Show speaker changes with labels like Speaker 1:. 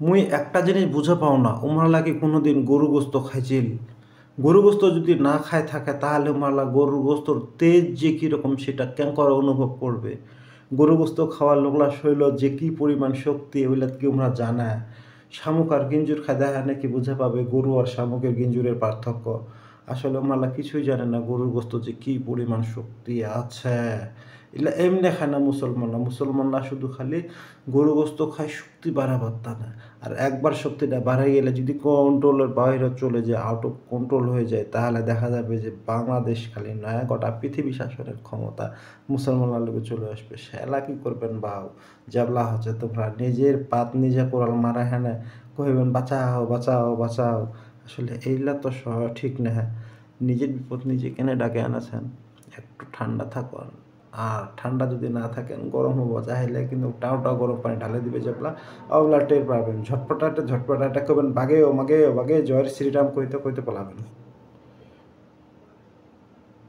Speaker 1: মুই একটা জিনিস বুঝে পাও না, উমরালা কি কোনোদিন গরু গোস্ত খাইছিল? গরু গোস্ত যদি না খায় থাকে তাহলে উমরালা গরুর গোস্তর তেজ যে কীরকম সেটা কেঙ্কর অনুভব করবে। গরু গোস্ত খাওয়ার লোকলা শৈল যে কি পরিমাণ শক্তি ওইলা কি উমরা জানে? শামুক আর গিঞ্জুর খায় দেখা নাকি বুঝে পাবে গরু আর শামুকের গিঞ্জুরের পার্থক্য। আসলে উমরালা কিছুই জানে না গরুর গোস্ত যে কি পরিমাণ শক্তি আছে। এগুলা এমনি খায় না মুসলমানরা। মুসলমানরা শুধু খালি গরু গোস্ত খায় শক্তি বাড়াবার টানে। আর একবার শক্তিটা বাড়ে গেলে যদি কন্ট্রোলের বাইরে চলে যায়, আউট অফ কন্ট্রোল হয়ে যায়, তাহলে দেখা যাবে যে বাংলাদেশ খালি নয় গোটা পৃথিবী শাসনের ক্ষমতা মুসলমানরা লোকে চলে আসবে। সেলা কি করবেন বাউ? যেবলা হচ্ছে তোমরা নিজের পাত নিজে কোরাল মারা হেনে কহিবেন বাঁচাও বাঁচাও বাঁচাও। আসলে এইগুলা তো ঠিক না। নিজের বিপদ নিজে কেনে ডাকে আনেছেন। একটু ঠান্ডা থাকুন। আর ঠান্ডা যদি না থাকেন গরম হবো চাইলে কিন্তু টাও গরম পানি ঢালে দিবে যেবলা ওগুলা টের পাবেন। ঝটপটাতে করবেন বাগেও মাগেও বাগে জয়ের শ্রীরাম কইতে কইতে পলাবেন।